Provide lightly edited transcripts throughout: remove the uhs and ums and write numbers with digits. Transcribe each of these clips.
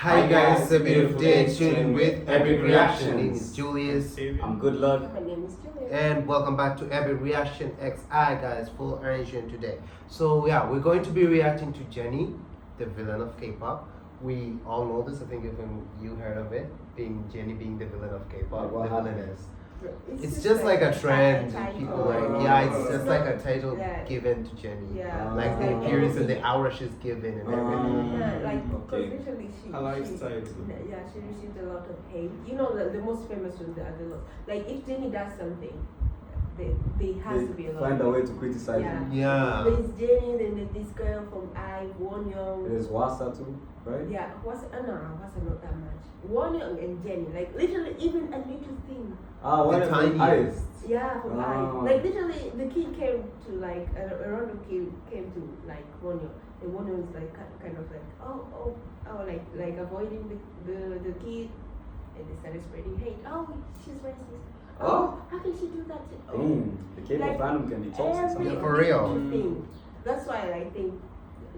Hi guys, it's a beautiful day. Tune in with Epic Reaction. My name is Julius. I'm Good Luck. My name is Julia. And welcome back to Epic Reaction XI guys, full Asian today. So yeah, we're going to be reacting to Jennie, the villain of K-pop. We all know this, I think even you heard of it, Jennie being the villain of K-pop, What the villainess. It's Just like a trend. title. People like, it's just like a title given to Jennie. Yeah. Like the appearance and the aura she's given and everything. Yeah, like because Okay. literally I like she style. yeah, she received a lot of hate. You know, the most famous was the other lot. Like if Jennie does something, there has to be a lot. Find of a way hate. to criticize Yeah. him. Yeah. There's Jennie, then there's this girl from Won Young. There's Wasa too, right? Yeah, what's not that much. Won Young and Jennie, like literally even a little thing. One The of the tiniest. highest. Yeah, from Oh. Like literally, the kid came to like a random kid came to like Wonyo. And Wonyo was like kind of like like avoiding the kid, and they started spreading hate. Oh, she's racist. Oh. How can she do that? The K-pop Like, fandom can be toxic every sometimes. For real. little thing. That's why I think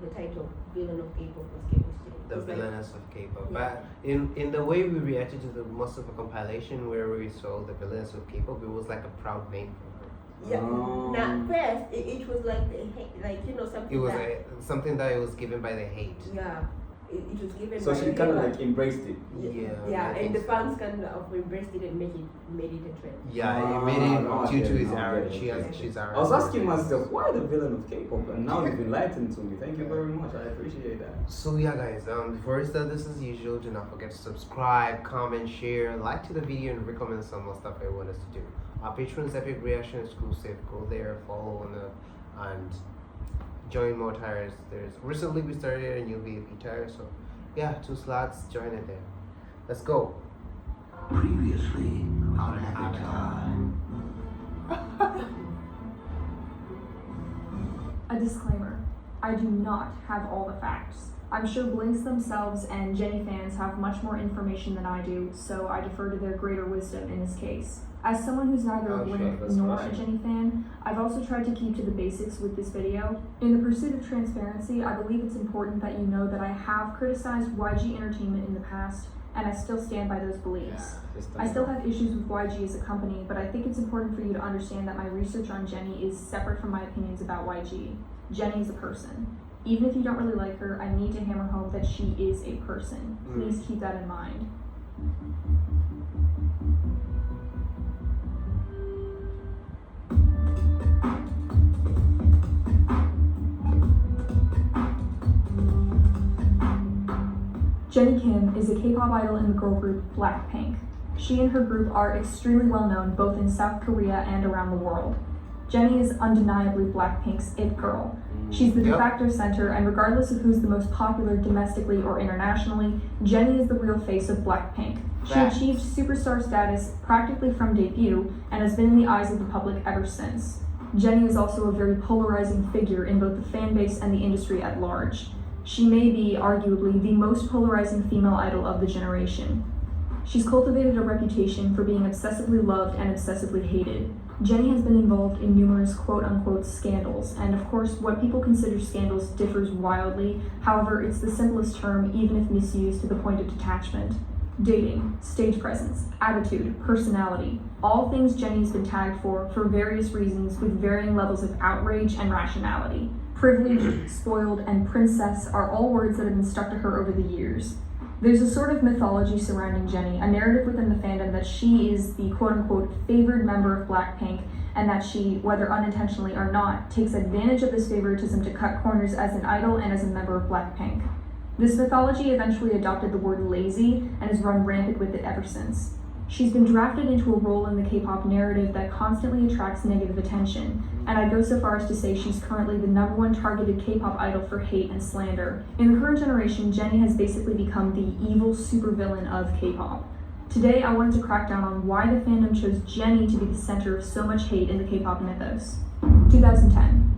the title "Villain of K-pop" was given to Jennie. The It's like- villainess of K-pop. Yeah. But in the way we reacted to the most of a compilation where we saw the villainess of K-pop, it was like a proud name for her. Yeah. Oh. Now first, it was like the hate, like something. It was that, something that it was given by the hate. Yeah, it was given. So by she the kind of hate, like embraced it. Yeah, I and think the so. fans kind of embraced it and made it a trend. Yeah, it made it no, I due get to it, his no, I arrogance. get it, She's okay. arrogant. I was asking myself, why the villain of K-pop? And now you've enlightened to me. Thank you very much. I appreciate that. So yeah guys, before we start this as usual, do not forget to subscribe, comment, share, like to the video and recommend some more stuff I want us to do. Our patrons Epic Reaction exclusive, go there, follow and join more tires. Recently we started a new VIP tire, so yeah, 2 slots, join it there. Let's go. Previously on Avatar. A disclaimer, I do not have all the facts. I'm sure Blinks themselves and Jennie fans have much more information than I do, so I defer to their greater wisdom in this case. As someone who's neither a Oh, Blink shit, that's nor a awesome. Jennie fan, I've also tried to keep to the basics with this video. In the pursuit of transparency, I believe it's important that you know that I have criticized YG Entertainment in the past, and I still stand by those beliefs. I still have issues with YG as a company, but I think it's important for you to understand that my research on Jennie is separate from my opinions about YG. Jennie is a person. Even if you don't really like her, I need to hammer home that she is a person. Please keep that in mind. Jennie Kim is a K-pop idol in the girl group Blackpink. She and her group are extremely well known both in South Korea and around the world. Jennie is undeniably Blackpink's it girl. She's the de Yep. facto center, and regardless of who's the most popular domestically or internationally, Jennie is the real face of Blackpink. She Facts. achieved superstar status practically from debut and has been in the eyes of the public ever since. Jennie is also a very polarizing figure in both the fan base and the industry at large. She may be, arguably, the most polarizing female idol of the generation. She's cultivated a reputation for being obsessively loved and obsessively hated. Jennie has been involved in numerous quote-unquote scandals, and of course, what people consider scandals differs wildly. However, it's the simplest term, even if misused to the point of detachment. Dating, stage presence, attitude, personality, all things Jennie's been tagged for various reasons with varying levels of outrage and rationality. Privileged, spoiled, and princess are all words that have been stuck to her over the years. There's a sort of mythology surrounding Jennie, a narrative within the fandom that she is the quote-unquote favored member of Blackpink, and that she, whether unintentionally or not, takes advantage of this favoritism to cut corners as an idol and as a member of Blackpink. This mythology eventually adopted the word lazy and has run rampant with it ever since. She's been drafted into a role in the K-pop narrative that constantly attracts negative attention, and I'd go so far as to say she's currently the #1 targeted K-pop idol for hate and slander. In the current generation, Jennie has basically become the evil supervillain of K-pop. Today, I wanted to crack down on why the fandom chose Jennie to be the center of so much hate in the K-pop mythos. 2010.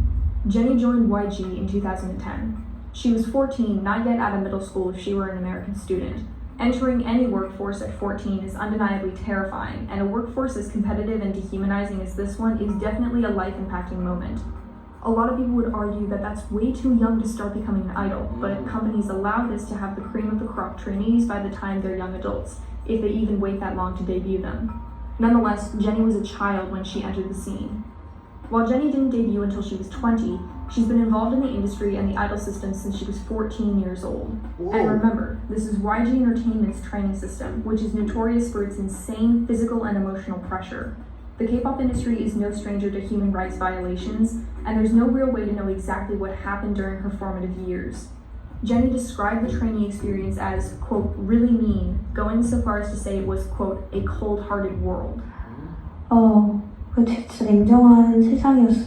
Jennie joined YG in 2010. She was 14, not yet out of middle school if she were an American student. Entering any workforce at 14 is undeniably terrifying, and a workforce as competitive and dehumanizing as this one is definitely a life-impacting moment. A lot of people would argue that that's way too young to start becoming an idol, but companies allow this to have the cream of the crop trainees by the time they're young adults, if they even wait that long to debut them. Nonetheless, Jennie was a child when she entered the scene. While Jennie didn't debut until she was 20, she's been involved in the industry and the idol system since she was 14 years old. Whoa. And remember, this is YG Entertainment's training system, which is notorious for its insane physical and emotional pressure. The K-pop industry is no stranger to human rights violations, and there's no real way to know exactly what happened during her formative years. Jennie described the training experience as, quote, really mean, going so far as to say it was, quote, a cold-hearted world. 진짜 냉정한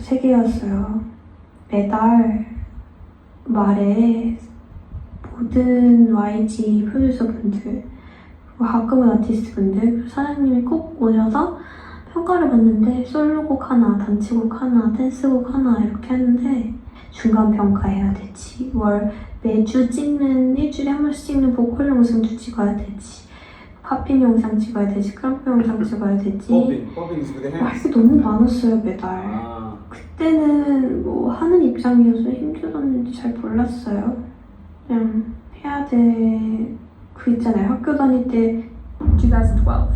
세계였어요. 매달 말에 모든 YG 프로듀서분들, 가끔은 아티스트분들, 사장님이 꼭 오셔서 평가를 받는데 솔로곡 하나, 단체곡 하나, 댄스곡 하나 이렇게 하는데 중간 평가해야 되지. 매주 찍는, 일주일에 한 번씩 찍는 보컬 영상도 찍어야 되지. 팝핀 영상 찍어야 되지. 크럼프 영상 찍어야 되지. Popping is with the 할 hands. 게 너무 많았어요, 매달. 그때는 뭐 하는 입장이어서 힘들었는지 잘 몰랐어요. 그냥 해야 돼. 그 있잖아요. 학교 다닐 때 2012.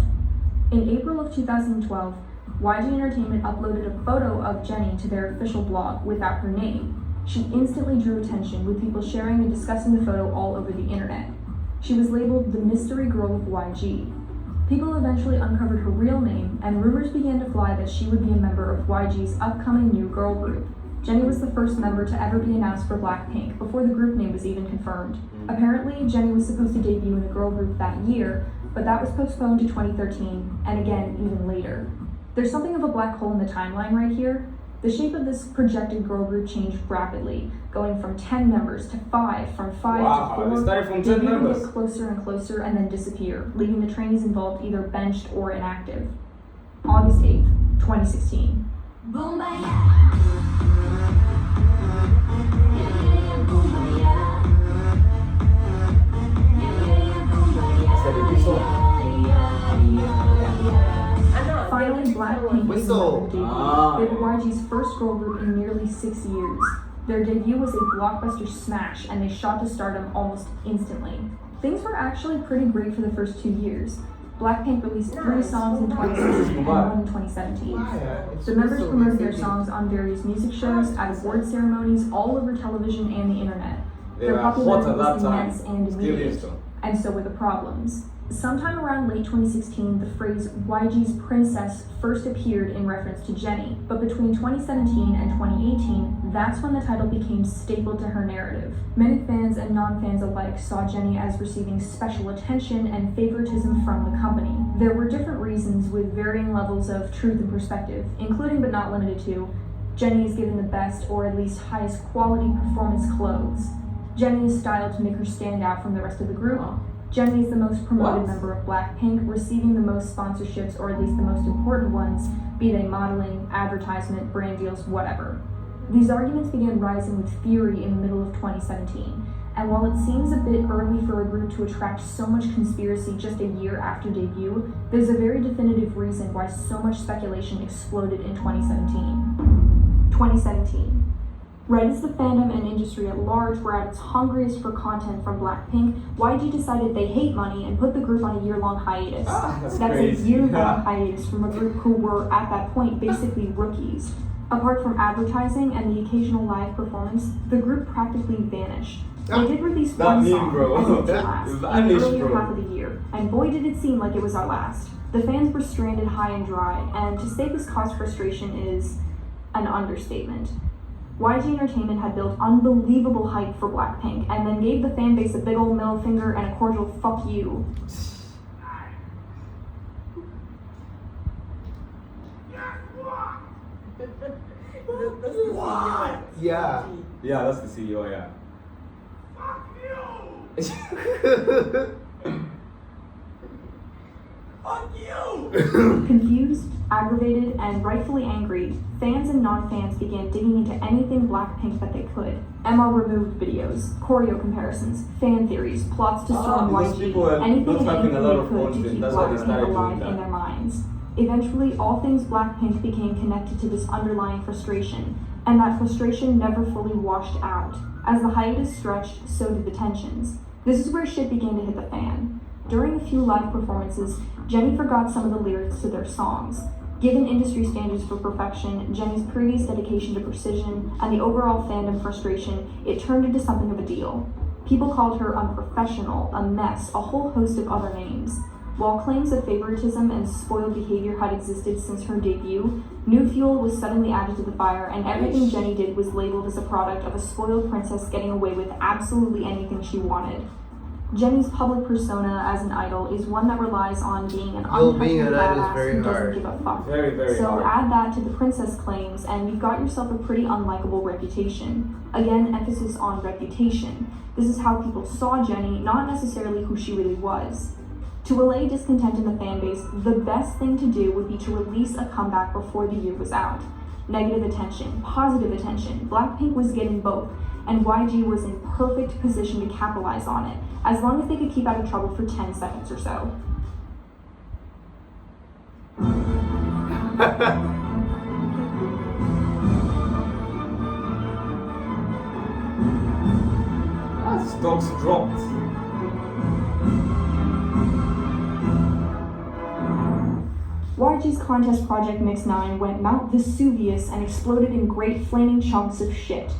In April of 2012, YG Entertainment uploaded a photo of Jennie to their official blog without her name. She instantly drew attention, with people sharing and discussing the photo all over the internet. She was labeled the mystery girl of YG. People eventually uncovered her real name, and rumors began to fly that she would be a member of YG's upcoming new girl group. Jennie was the first member to ever be announced for Blackpink, before the group name was even confirmed. Apparently, Jennie was supposed to debut in the girl group that year, but that was postponed to 2013, and again, even later. There's something of a black hole in the timeline right here. The shape of this projected girl group changed rapidly, going from 10 members to 5, from 5 Wow, to 4. it started from 10 They would members. get closer and closer and then disappear, leaving the trainees involved either benched or inactive. August 8th, 2016. Finally, Blackpink was Whistle. debut. Ah. They were YG's first girl group in nearly 6 years. Their debut was a blockbuster smash, and they shot to stardom almost instantly. Things were actually pretty great for the first 2 years. Blackpink released 3 songs in 2016 and 1 in 2017. The members promoted their songs on various music shows, at award ceremonies, all over television and the internet. They Their were hot popularity at that was time. immense and Still immediate, is though. and so were the problems. Sometime around late 2016, the phrase YG's princess first appeared in reference to Jennie, but between 2017 and 2018, that's when the title became stapled to her narrative. Many fans and non-fans alike saw Jennie as receiving special attention and favoritism from the company. There were different reasons with varying levels of truth and perspective, including but not limited to, Jennie is given the best or at least highest quality performance clothes. Jennie is styled to make her stand out from the rest of the group. Jennie is the most promoted member of Blackpink, receiving the most sponsorships, or at least the most important ones, be they modeling, advertisement, brand deals, whatever. These arguments began rising with fury in the middle of 2017, and while it seems a bit early for a group to attract so much conspiracy just a year after debut, there's a very definitive reason why so much speculation exploded in 2017. 2017. Right as the fandom and industry at large were at its hungriest for content from Blackpink, YG decided they hate money and put the group on a year-long hiatus. That's a crazy. year-long hiatus from a group who were, at that point, basically rookies. Apart from advertising and the occasional live performance, the group practically vanished. They did release That one meme, song, bro. As If to That Last, in the vanished, earlier bro. half of the year, and boy did it seem like it was our last. The fans were stranded high and dry, and to say this caused frustration is an understatement. YG Entertainment had built unbelievable hype for Blackpink, and then gave the fan base a big ol' middle finger and a cordial fuck you. What? Yeah. Yeah, that's the CEO, yeah. Confused, aggravated, and rightfully angry, fans and non-fans began digging into anything Blackpink that they could. MR removed videos, choreo comparisons, fan theories, plots to storm because people YG, are anything not and having anything a lot they of could to content. keep That's why they Blackpink started doing alive that. in their minds. Eventually, all things Blackpink became connected to this underlying frustration, and that frustration never fully washed out. As the hiatus stretched, so did the tensions. This is where shit began to hit the fan. During a few live performances, Jennie forgot some of the lyrics to their songs. Given industry standards for perfection, Jennie's previous dedication to precision, and the overall fandom frustration, it turned into something of a deal. People called her unprofessional, a mess, a whole host of other names. While claims of favoritism and spoiled behavior had existed since her debut, new fuel was suddenly added to the fire, and everything Jennie did was labeled as a product of a spoiled princess getting away with absolutely anything she wanted. Jennie's public persona as an idol is one that relies on being an being an untouchable idol is badass very who doesn't hard. give a fuck. Very, very So hard. add that to the princess claims, and you've got yourself a pretty unlikable reputation. Again, emphasis on reputation. This is how people saw Jennie, not necessarily who she really was. To allay discontent in the fanbase, the best thing to do would be to release a comeback before the year was out. Negative attention, positive attention, Blackpink was getting both, and YG was in perfect position to capitalize on it, as long as they could keep out of trouble for 10 seconds or so. Stocks dropped. YG's contest project Mix 9 went Mount Vesuvius and exploded in great flaming chunks of shit.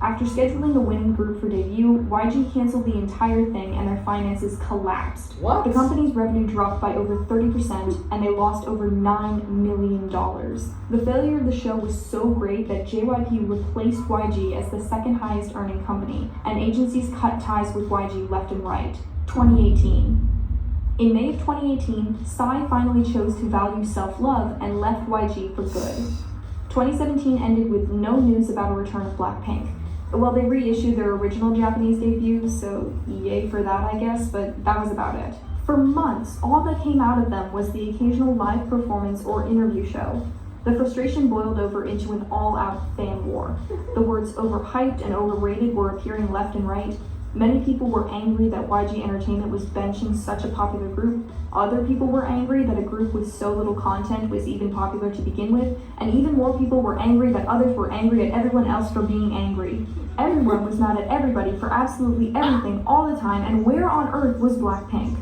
After scheduling the winning group for debut, YG canceled the entire thing and their finances collapsed. What? The company's revenue dropped by over 30% and they lost over $9 million. The failure of the show was so great that JYP replaced YG as the second highest earning company, and agencies cut ties with YG left and right. 2018. In May of 2018, Psy finally chose to value self-love and left YG for good. 2017 ended with no news about a return of Blackpink. Well, they reissued their original Japanese debut, so yay for that, I guess, but that was about it. For months, all that came out of them was the occasional live performance or interview show. The frustration boiled over into an all-out fan war. The words overhyped and overrated were appearing left and right. Many people were angry that YG Entertainment was benching such a popular group. Other people were angry that a group with so little content was even popular to begin with. And even more people were angry that others were angry at everyone else for being angry. Everyone was mad at everybody for absolutely everything all the time, and where on earth was Blackpink?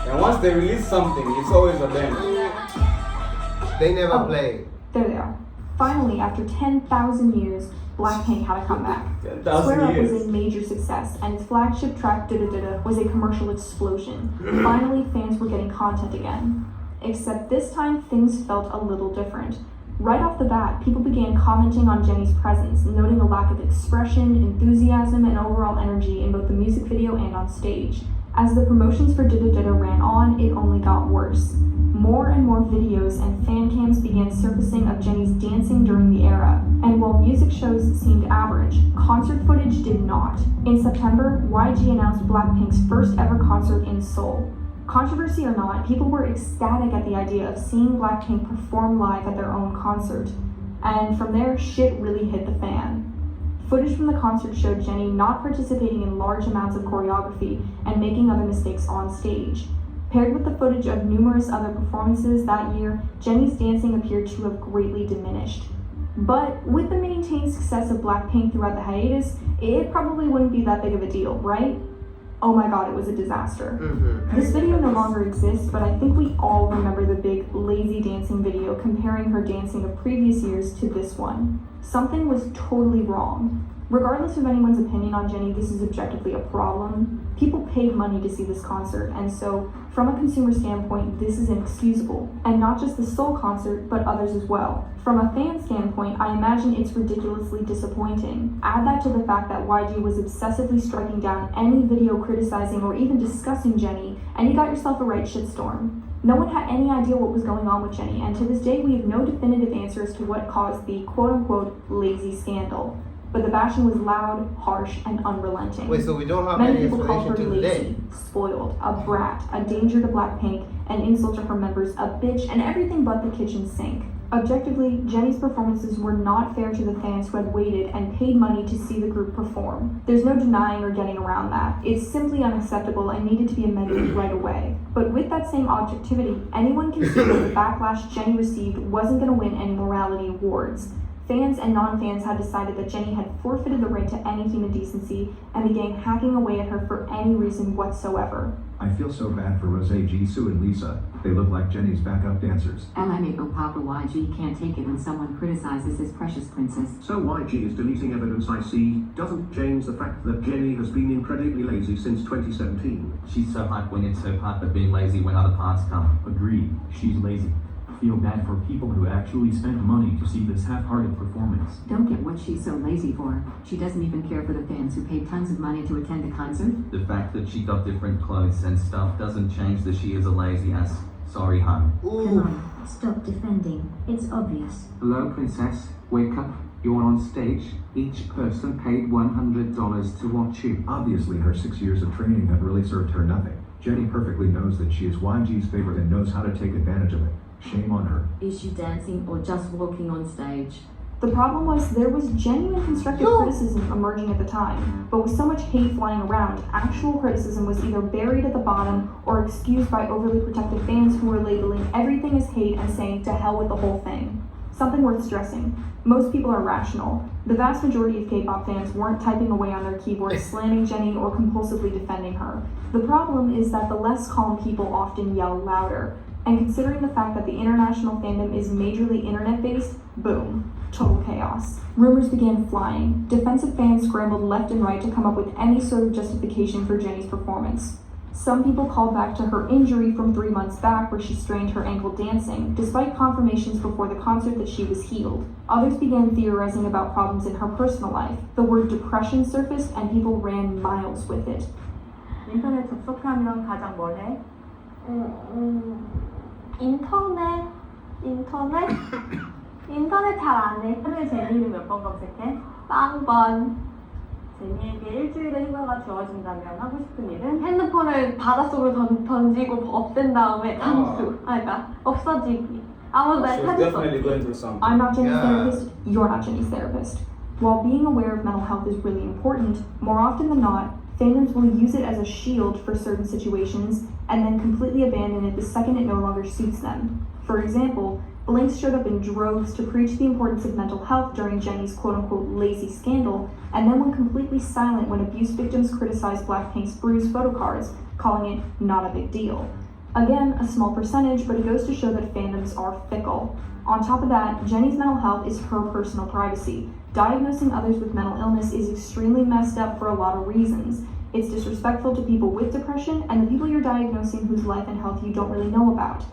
And once they release something, it's always a band. They never played. There they are. Finally, after 10,000 years, Blackpink had a comeback. 10,000 Square Up was years. a major success, and its flagship track Da Da Da Da was a commercial explosion. Finally, fans were getting content again. Except this time, things felt a little different. Right off the bat, people began commenting on Jennie's presence, noting a lack of expression, enthusiasm, and overall energy in both the music video and on stage. As the promotions for Da Da Da Da ran on, it only got worse. More and more videos and fan cams began surfacing of Jennie's dancing during the era, and while music shows seemed average, concert footage did not. In September, YG announced Blackpink's first ever concert in Seoul. Controversy or not, people were ecstatic at the idea of seeing Blackpink perform live at their own concert. And from there, shit really hit the fan. Footage from the concert showed Jennie not participating in large amounts of choreography and making other mistakes on stage. Paired with the footage of numerous other performances that year, Jennie's dancing appeared to have greatly diminished. But with the maintained success of Blackpink throughout the hiatus, it probably wouldn't be that big of a deal, right? Oh my god, it was a disaster. This video no longer exists, but I think we all remember the big lazy dancing video comparing her dancing of previous years to this one. Something was totally wrong. Regardless of anyone's opinion on Jennie, this is objectively a problem. People paid money to see this concert, and so, from a consumer standpoint, this is inexcusable. And not just the Seoul concert, but others as well. From a fan standpoint, I imagine it's ridiculously disappointing. Add that to the fact that YG was obsessively striking down any video criticizing or even discussing Jennie, and you got yourself a right shitstorm. No one had any idea what was going on with Jennie, and to this day we have no definitive answer as to what caused the quote-unquote lazy scandal. But the bashing was loud, harsh, and unrelenting. Wait, so we don't have Many any people called her explanation to lazy, today? spoiled, a brat, a danger to Blackpink, an insult to her members, a bitch, and everything but the kitchen sink. Objectively, Jennie's performances were not fair to the fans who had waited and paid money to see the group perform. There's no denying or getting around that. It's simply unacceptable and needed to be amended right away. But with that same objectivity, anyone can see that the backlash Jennie received wasn't going to win any morality awards. Fans and non-fans had decided that Jennie had forfeited the right to any human decency and began hacking away at her for any reason whatsoever. I feel so bad for Rose, Jisoo, and Lisa. They look like Jennie's backup dancers. LMAO Papa YG can't take it when someone criticizes his precious princess. So YG is deleting evidence I see doesn't change the fact that Jennie has been incredibly lazy since 2017. She's so hyped when it's her part, but being lazy when other parts come. Agreed, she's lazy. Feel bad for people who actually spent money to see this half-hearted performance. Don't get what she's so lazy for. She doesn't even care for the fans who paid tons of money to attend the concert. The fact that she got different clothes and stuff doesn't change that she is a lazy ass. Sorry, hun. Come on, stop defending. It's obvious. Hello, princess. Wake up. You're on stage. Each person paid $100 to watch you. Obviously, her 6 years of training have really served her nothing. Jennie perfectly knows that she is YG's favorite and knows how to take advantage of it. Shame on her. Is she dancing or just walking on stage? The problem was there was genuine constructive criticism emerging at the time, but with so much hate flying around, actual criticism was either buried at the bottom or excused by overly protective fans who were labeling everything as hate and saying to hell with the whole thing. Something worth stressing. Most people are rational. The vast majority of K-pop fans weren't typing away on their keyboards slamming Jennie or compulsively defending her. The problem is that the less calm people often yell louder. And considering the fact that the international fandom is majorly internet-based, boom, total chaos. Rumors began flying. Defensive fans scrambled left and right to come up with any sort of justification for Jennie's performance. Some people called back to her injury from 3 months back where she strained her ankle dancing, despite confirmations before the concert that she was healed. Others began theorizing about problems in her personal life. The word depression surfaced and people ran miles with it. 인터넷 접속하면 가장 뭐해? 인터넷 잘 안 해. 하루에 제니를 몇 번 검색해? 0번. 제니에게 일주일에 휴가가 주어진다면 하고 싶은 일은 핸드폰을 바닷속으로 던지고 없앤 다음에 잠수. 그러니까 없어지기. 아무도 날 She's 찾을 수 definitely 없기. going through something. I'm not Jennie's therapist, you're not Jennie's therapist. While being aware of mental health is really important, more often than not, fandoms will use it as a shield for certain situations and then completely abandon it the second it no longer suits them. For example, Blinks showed up in droves to preach the importance of mental health during Jennie's quote-unquote lazy scandal, and then went completely silent when abuse victims criticized Blackpink's bruised photo cards, calling it not a big deal. Again, a small percentage, but it goes to show that fandoms are fickle. On top of that, Jennie's mental health is her personal privacy. Diagnosing others with mental illness is extremely messed up for a lot of reasons. It's disrespectful to people with depression and the people you're diagnosing whose life and health you don't really know about.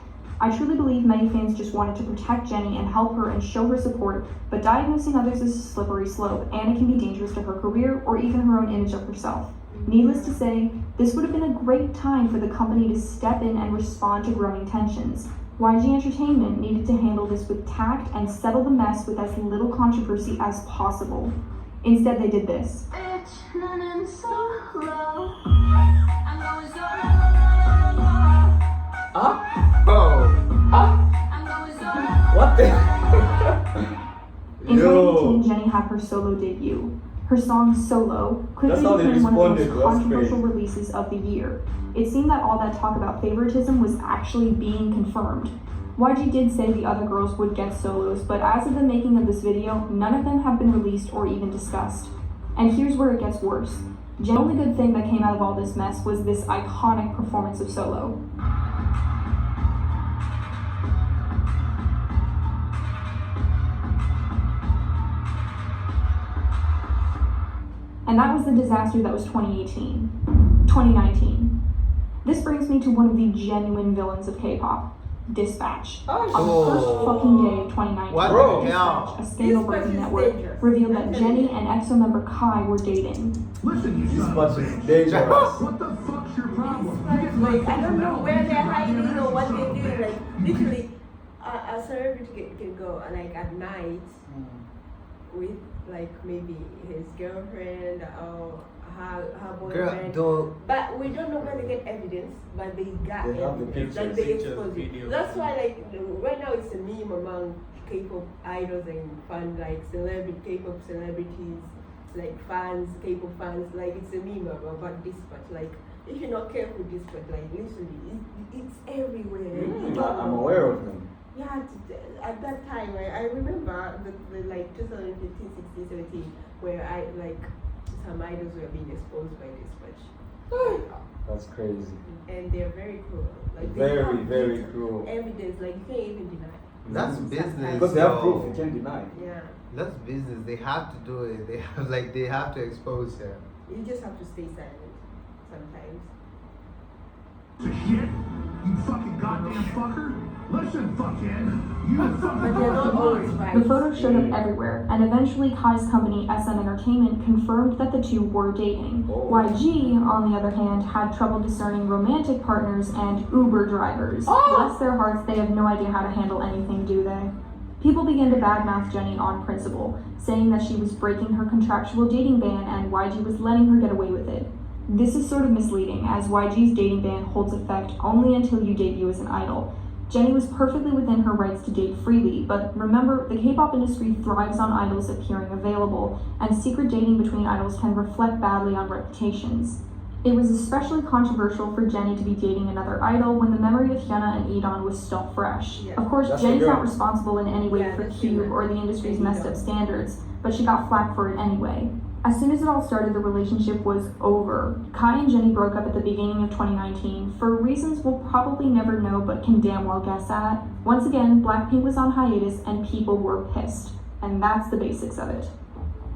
I truly believe many fans just wanted to protect Jennie and help her and show her support, but diagnosing others is a slippery slope, and it can be dangerous to her career or even her own image of herself. Needless to say, this would have been a great time for the company to step in and respond to growing tensions. YG Entertainment needed to handle this with tact and settle the mess with as little controversy as possible. Instead, they did this. What the? In 2018, Jennie had her solo debut. Her song Solo quickly That's how they became one of the responded, most that's controversial great. releases of the year. It seemed that all that talk about favoritism was actually being confirmed. YG did say the other girls would get solos, but as of the making of this video, none of them have been released or even discussed. And here's where it gets worse. The only good thing that came out of all this mess was this iconic performance of Solo. And that was the disaster that was 2019. This brings me to one of the genuine villains of K-pop, Dispatch. On the first fucking day of 2019, What Bro. the hell? a scandal-breaking Dispatch is network dangerous. revealed that Jennie and EXO member Kai were dating. Listen, you This son of much a is bitch. dangerous. What the fuck's your problem? Like, I don't know where they're hiding or what they're doing. Like, literally, a celebrity can go like at night with like maybe his girlfriend or her Girl, boyfriend. don't. But we don't know where they get evidence, but they got They have the evidence. pictures, Like they pictures, expose it. videos. That's why, like, right now it's a meme among K-pop idols and fans, like K-pop celebrities, like fans, K-pop fans. Like it's a meme about dispatch. Like if you're not careful, dispatch, like literally, it's everywhere. I'm aware of them. Yeah, at that time, I remember the like 2015, 16, 17, where some idols were being exposed by dispatch. That's crazy. And they're very cruel. Like they Very, have very this cruel. evidence, like you can't even deny. That's business. Because they have yo. proof, you can't deny. Yeah, That's business. They have to do it. They have to expose her. you just have to stay silent sometimes. Shit? You fucking goddamn fucker? Listen, fuckhead. You But fucking they're not always right. The photos showed up everywhere, and eventually Kai's company, SM Entertainment, confirmed that the two were dating. YG, on the other hand, had trouble discerning romantic partners and Uber drivers. Bless their hearts, they have no idea how to handle anything, do they? People began to badmouth Jennie on principle, saying that she was breaking her contractual dating ban and YG was letting her get away with it. This is sort of misleading, as YG's dating ban holds effect only until you debut as an idol. Jennie was perfectly within her rights to date freely, but remember, the K-pop industry thrives on idols appearing available, and secret dating between idols can reflect badly on reputations. It was especially controversial for Jennie to be dating another idol when the memory of Hyuna and E'Dawn was still fresh. Yeah. Of course, That's Jennie's the girl. not responsible in any way Yeah, for that's Cube Hyuna. or the industry's And messed up E'Dawn. standards, but she got flack for it anyway. As soon as it all started, the relationship was over. Kai and Jennie broke up at the beginning of 2019 for reasons we'll probably never know but can damn well guess at. Once again, Blackpink was on hiatus and people were pissed. And that's the basics of it.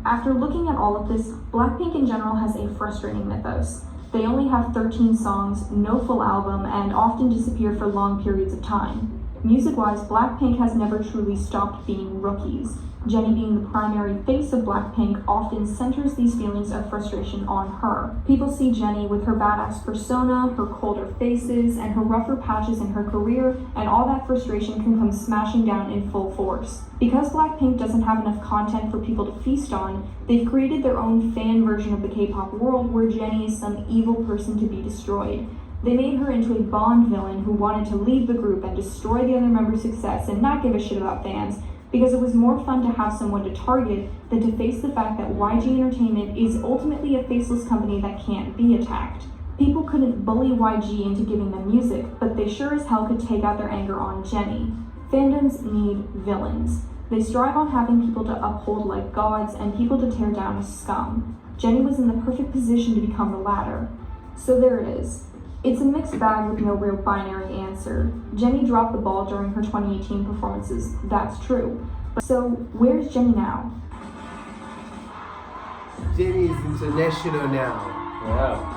After looking at all of this, Blackpink in general has a frustrating mythos. They only have 13 songs, no full album, and often disappear for long periods of time. Music-wise, Blackpink has never truly stopped being rookies. Jennie, being the primary face of Blackpink, often centers these feelings of frustration on her. People see Jennie with her badass persona, her colder faces, and her rougher patches in her career, and all that frustration can come smashing down in full force. Because Blackpink doesn't have enough content for people to feast on, they've created their own fan version of the K-pop world where Jennie is some evil person to be destroyed. They made her into a Bond villain who wanted to leave the group and destroy the other members' success and not give a shit about fans, because it was more fun to have someone to target than to face the fact that YG Entertainment is ultimately a faceless company that can't be attacked. People couldn't bully YG into giving them music, but they sure as hell could take out their anger on Jennie. Fandoms need villains. They strive on having people to uphold like gods and people to tear down as scum. Jennie was in the perfect position to become the latter. So there it is. It's a mixed bag with no real binary answer. Jennie dropped the ball during her 2018 performances, that's true. So where's Jennie now? Jennie is international now. Yeah.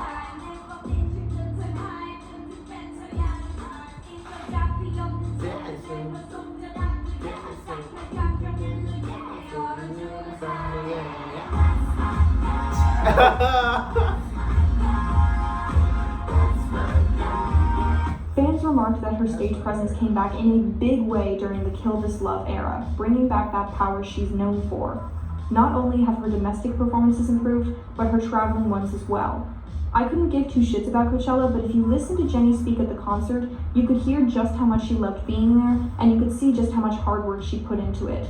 Fans remarked that her stage presence came back in a big way during the Kill This Love era, bringing back that power she's known for. Not only have her domestic performances improved, but her traveling ones as well. I couldn't give two shits about Coachella, but if you listen to Jennie speak at the concert, you could hear just how much she loved being there, and you could see just how much hard work she put into it.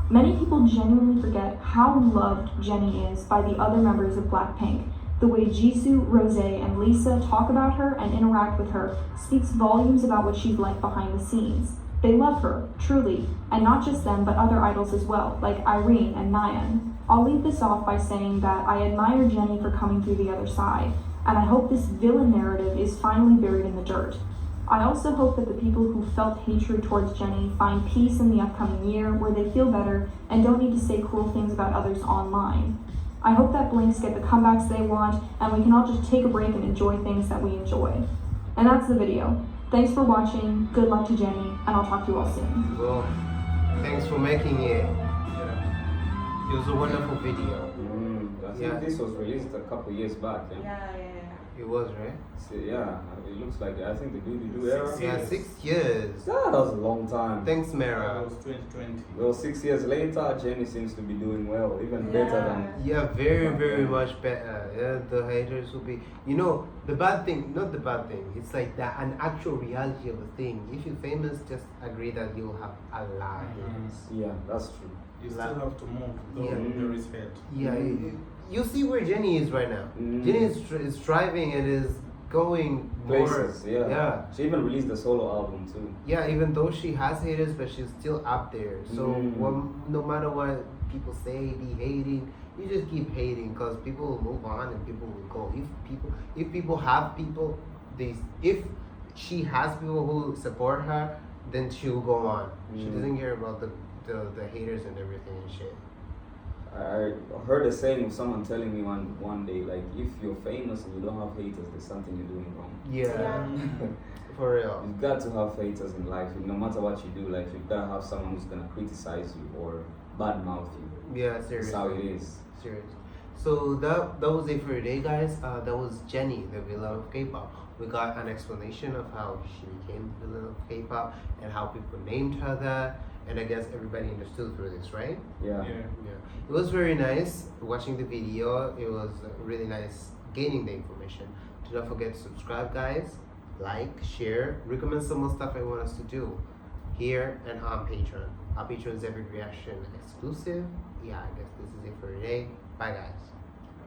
Many people genuinely forget how loved Jennie is by the other members of Blackpink. The way Jisoo, Rosé, and Lisa talk about her and interact with her speaks volumes about what she's like behind the scenes. They love her, truly, and not just them, but other idols as well, like Irene and Nayeon. I'll leave this off by saying that I admire Jennie for coming through the other side, and I hope this villain narrative is finally buried in the dirt. I also hope that the people who felt hatred towards Jennie find peace in the upcoming year where they feel better and don't need to say cruel things about others online. I hope that Blinks get the comebacks they want and we can all just take a break and enjoy things that we enjoy. And that's the video. Thanks for watching, good luck to Jennie, and I'll talk to you all soon. Well, thanks for making it. It was a wonderful video. I think this was released a couple years back. Yeah? Yeah. It was, right? So, yeah, it looks like it. I think the do era. Yeah, 6 years. That was a long time. Thanks, Mara. 2020. Well, 6 years later, Jennie seems to be doing well, even better than. Yeah, very much better. Yeah, the haters will be. You know, the bad thing, not the bad thing. It's like that an actual reality of a thing. If you're famous, just agree that you'll have a lot of haters. Yeah, that's true. You still have to move, though Yeah. there is hate. Yeah, you see where Jennie is right now. Jennie is striving and is going Places, more. yeah. She even released a solo album too. Yeah, even though she has haters, but she's still up there. So no matter what people say, be hating, you just keep hating because people will move on and people will go. If people have people, if she has people who support her, then she'll go on. She doesn't care about the haters and everything and shit. I heard a saying of someone telling me one day, like, if you're famous and you don't have haters, there's something you're doing wrong. Yeah. For real. You've got to have haters in life. No matter what you do, like, you've got to have someone who's gonna criticize you or badmouth you. Yeah, seriously. That's how it is. Seriously. So that was it for today, guys. That was Jennie, the villain of K-pop. We got an explanation of how she became the villain of K-pop and how people named her that. And I guess everybody understood through this, right? Yeah. It was very nice watching the video. It was really nice gaining the information. Do not forget to subscribe, guys. Like, share, recommend some more stuff I want us to do here and on Patreon. Our Patreon's Epic Reaction exclusive. Yeah, I guess this is it for today. Bye, guys.